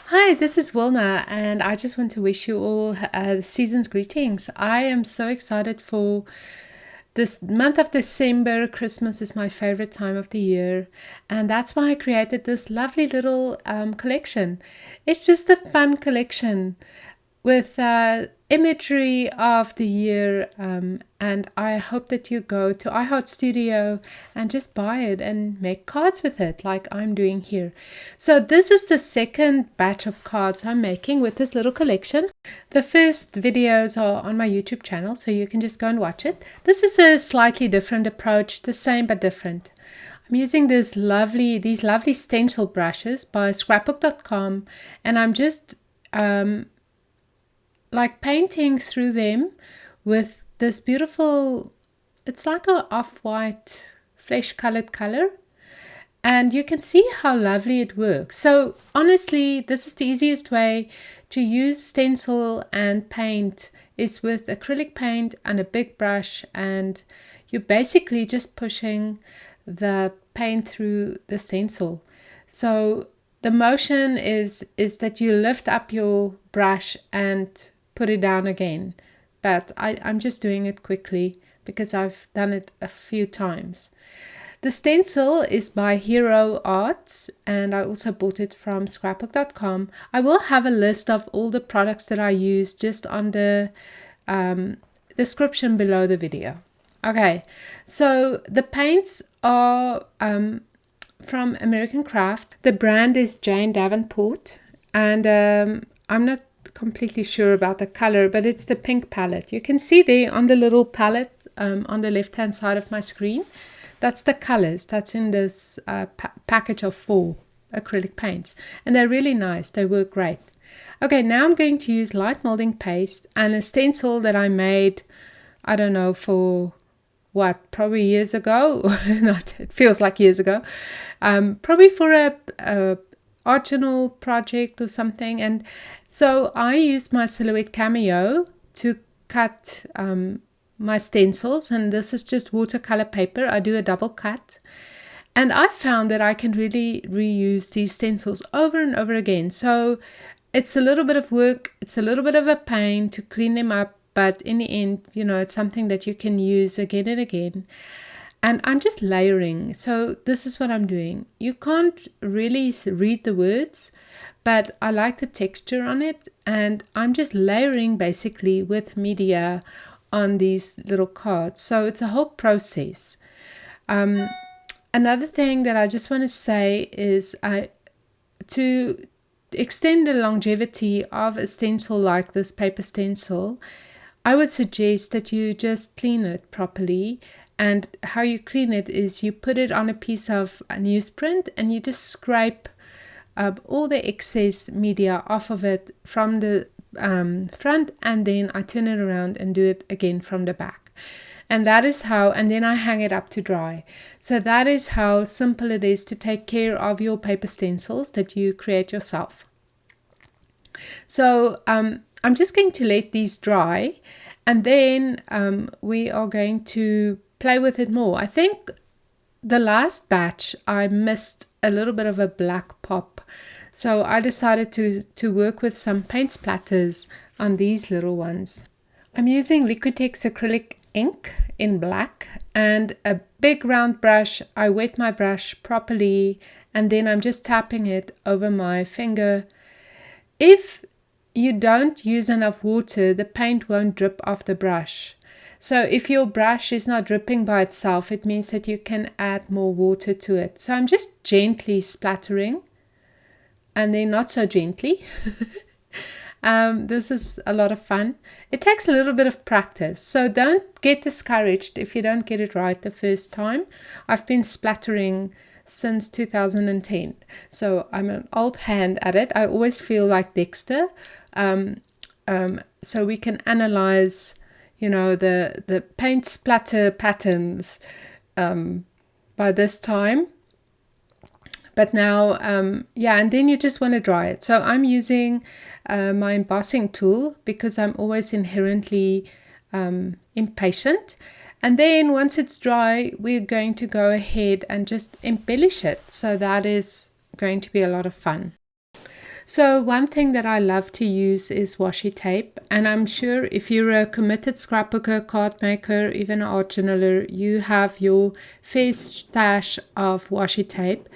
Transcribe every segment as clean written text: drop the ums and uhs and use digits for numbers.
Hi, this is Wilna, and I just want to wish you all season's greetings. I am so excited for this month of December. Christmas is my favorite time of the year, and that's why I created this lovely little collection. It's just a fun collection with imagery of the year, and I hope that you go to iHeartStudio and just buy it and make cards with it like I'm doing here. So this is the second batch of cards I'm making with this little collection. The first videos are on my YouTube channel, so you can just go and watch it. This is a slightly different approach, the same but different. I'm using these lovely stencil brushes by scrapbook.com, and I'm just like painting through them with this beautiful, it's like a off-white flesh colored color, and you can see how lovely it works. So honestly, this is the easiest way to use stencil and paint is with acrylic paint and a big brush, and you're basically just pushing the paint through the stencil. So the motion is that you lift up your brush and put it down again, but I'm just doing it quickly because I've done it a few times. The stencil is by Hero Arts, and I also bought it from scrapbook.com. I will have a list of all the products that I use just on the description below the video. Okay, so the paints are from American Craft. The brand is Jane Davenport, and I'm not completely sure about the color, but it's the pink palette. You can see there on the little palette on the left hand side of my screen. That's the colors that's in this package of 4 acrylic paints, and they're really nice. They work great. Okay, now I'm going to use light molding paste and a stencil that I made, I don't know, for what, probably years ago. Not, it feels like years ago. Probably for a art journal project or something. And so I used my Silhouette Cameo to cut my stencils, and this is just watercolor paper. I do a double cut, and I found that I can really reuse these stencils over and over again. So it's a little bit of work, it's a little bit of a pain to clean them up, but in the end, you know, it's something that you can use again and again. And I'm just layering. So this is what I'm doing. You can't really read the words, but I like the texture on it, and I'm just layering basically with media on these little cards. So it's a whole process. Another thing that I just want to say is to extend the longevity of a stencil like this paper stencil, I would suggest that you just clean it properly. And how you clean it is you put it on a piece of newsprint and you just scrape all the excess media off of it from the front, and then I turn it around and do it again from the back. And that is how, and then I hang it up to dry. So that is how simple it is to take care of your paper stencils that you create yourself. So I'm just going to let these dry, and then we are going to play with it more. I think the last batch I missed a little bit of a black pop, so I decided to work with some paint splatters on these little ones. I'm using Liquitex acrylic ink in black and a big round brush. I wet my brush properly, and then I'm just tapping it over my finger. If you don't use enough water, the paint won't drip off the brush. So if your brush is not dripping by itself, it means that you can add more water to it. So I'm just gently splattering, and then not so gently. This is a lot of fun. It takes a little bit of practice, so don't get discouraged if you don't get it right the first time. I've been splattering since 2010, so I'm an old hand at it. I always feel like Dexter. So we can analyze, you know, the paint splatter patterns by this time. But now, yeah, and then you just want to dry it. So I'm using my embossing tool because I'm always inherently impatient. And then once it's dry, we're going to go ahead and just embellish it. So that is going to be a lot of fun. So one thing that I love to use is washi tape, and I'm sure if you're a committed scrapbooker, card maker, even an art journaler, you have your fair stash of washi tape.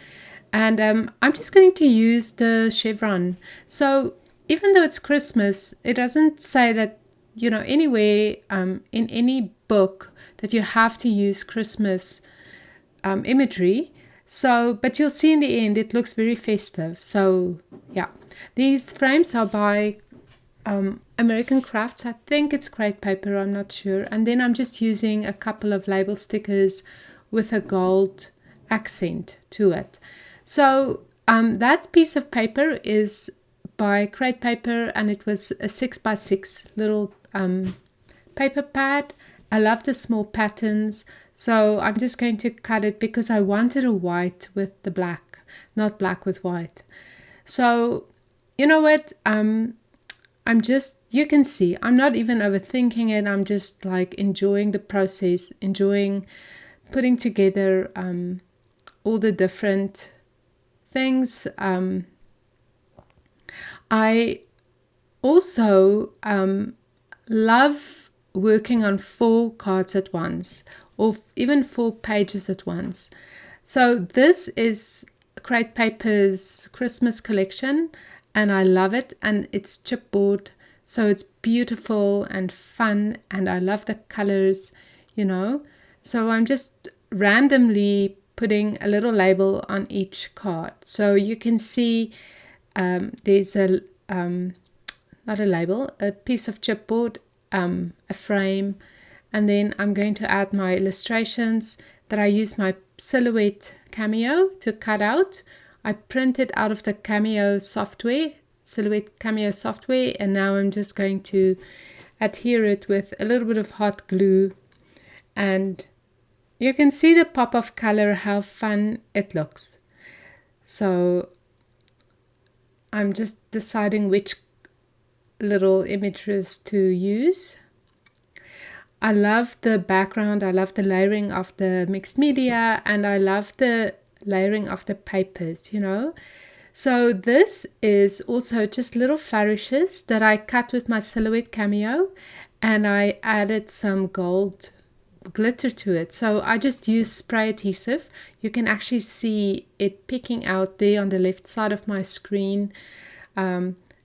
And I'm just going to use the chevron. So even though it's Christmas, it doesn't say that, you know, anywhere in any book that you have to use Christmas imagery. So, but you'll see in the end, it looks very festive. So, yeah, these frames are by American Crafts. I think it's crepe paper, I'm not sure. And then I'm just using a couple of label stickers with a gold accent to it. So, that piece of paper is by crepe paper, and it was a 6x6 little paper pad. I love the small patterns. So I'm just going to cut it because I wanted a white with the black, not black with white. So, you know what? You can see, I'm not even overthinking it. I'm just like enjoying the process, enjoying putting together all the different things. I also love working on 4 cards at once, or even 4 pages at once. So this is Create Paper's Christmas collection, and I love it, and it's chipboard, so it's beautiful and fun, and I love the colors, you know. So I'm just randomly putting a little label on each card. So you can see there's a not a label, a piece of chipboard, a frame, and then I'm going to add my illustrations that I use my Silhouette Cameo to cut out. I printed out of the Cameo software, Silhouette Cameo software, and now I'm just going to adhere it with a little bit of hot glue, and you can see the pop of color, how fun it looks. So I'm just deciding which little images to use. I love the background, I love the layering of the mixed media, and I love the layering of the papers, you know. So this is also just little flourishes that I cut with my Silhouette Cameo, and I added some gold glitter to it. So I just use spray adhesive. You can actually see it picking out there on the left side of my screen.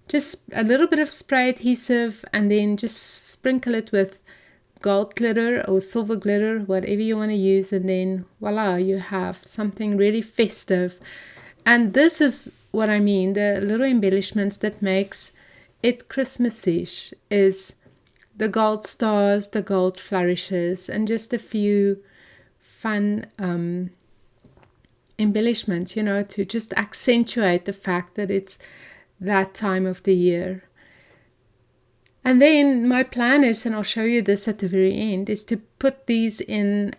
Just a little bit of spray adhesive, and then just sprinkle it with gold glitter or silver glitter, whatever you want to use, and then voila, you have something really festive. And this is what I mean, the little embellishments that makes it Christmas-ish is the gold stars, the gold flourishes, and just a few fun embellishments, you know, to just accentuate the fact that it's that time of the year. And then my plan is, and I'll show you this at the very end, is to put these in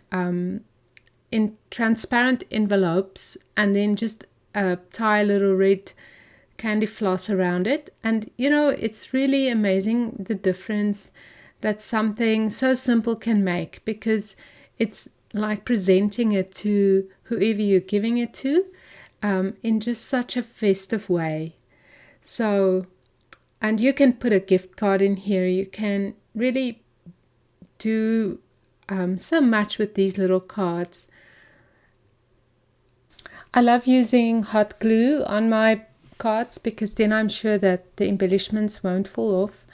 transparent envelopes, and then just tie a little red candy floss around it. And you know, it's really amazing the difference that something so simple can make, because it's like presenting it to whoever you're giving it to in just such a festive way. So, and you can put a gift card in here. You can really do so much with these little cards. I love using hot glue on my cards because then I'm sure that the embellishments won't fall off.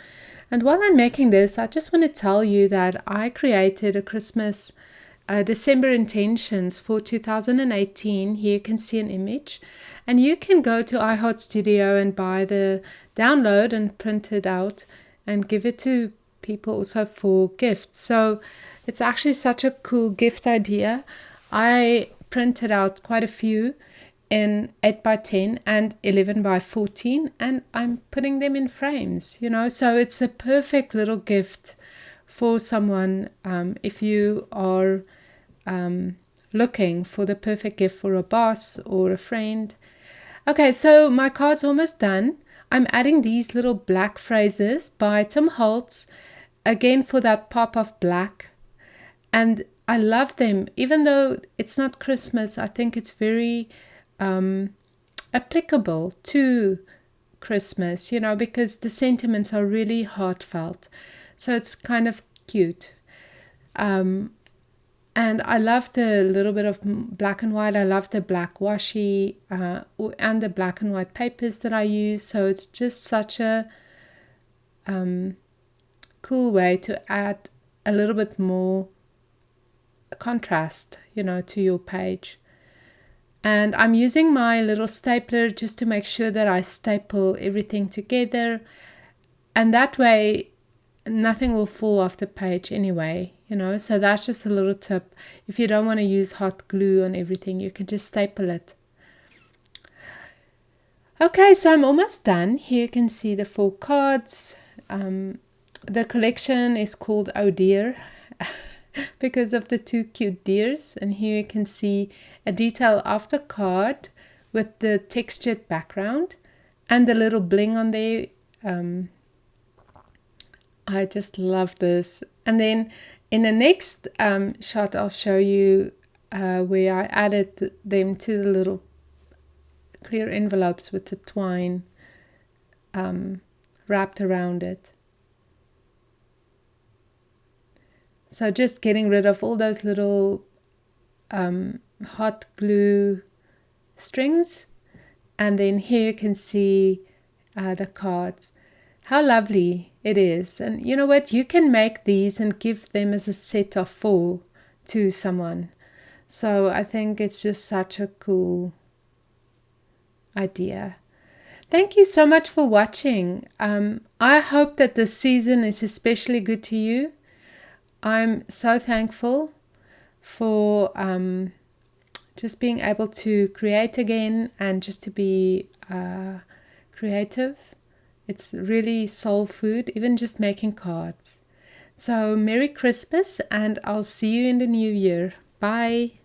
And while I'm making this, I just want to tell you that I created a Christmas December intentions for 2018. Here you can see an image, and you can go to iHeartStudio and buy the download and print it out and give it to people also for gifts. So it's actually such a cool gift idea. I printed out quite a few in 8x10 and 11x14, and I'm putting them in frames, you know, so it's a perfect little gift for someone if you are looking for the perfect gift for a boss or a friend. Okay, so my card's almost done. I'm adding these little black phrases by Tim Holtz, again for that pop of black, and I love them. Even though it's not Christmas, I think it's very applicable to Christmas, you know, because the sentiments are really heartfelt. So it's kind of cute. And I love the little bit of black and white. I love the black washi and the black and white papers that I use. So it's just such a cool way to add a little bit more contrast, you know, to your page. And I'm using my little stapler just to make sure that I staple everything together. And that way, nothing will fall off the page anyway, you know. So that's just a little tip. If you don't want to use hot glue on everything, you can just staple it. Okay, so I'm almost done. Here you can see the 4 cards. The collection is called Oh Dear because of the 2 cute deers. And here you can see a detail of the card with the textured background and the little bling on there. I just love this. And then in the next shot, I'll show you where I added them to the little clear envelopes with the twine wrapped around it. So just getting rid of all those little hot glue strings. And then here you can see the cards. How lovely it is. And you know what? You can make these and give them as a set of 4 to someone. So I think it's just such a cool idea. Thank you so much for watching. I hope that this season is especially good to you. I'm so thankful for just being able to create again and just to be creative. It's really soul food, even just making cards. So Merry Christmas, and I'll see you in the new year. Bye.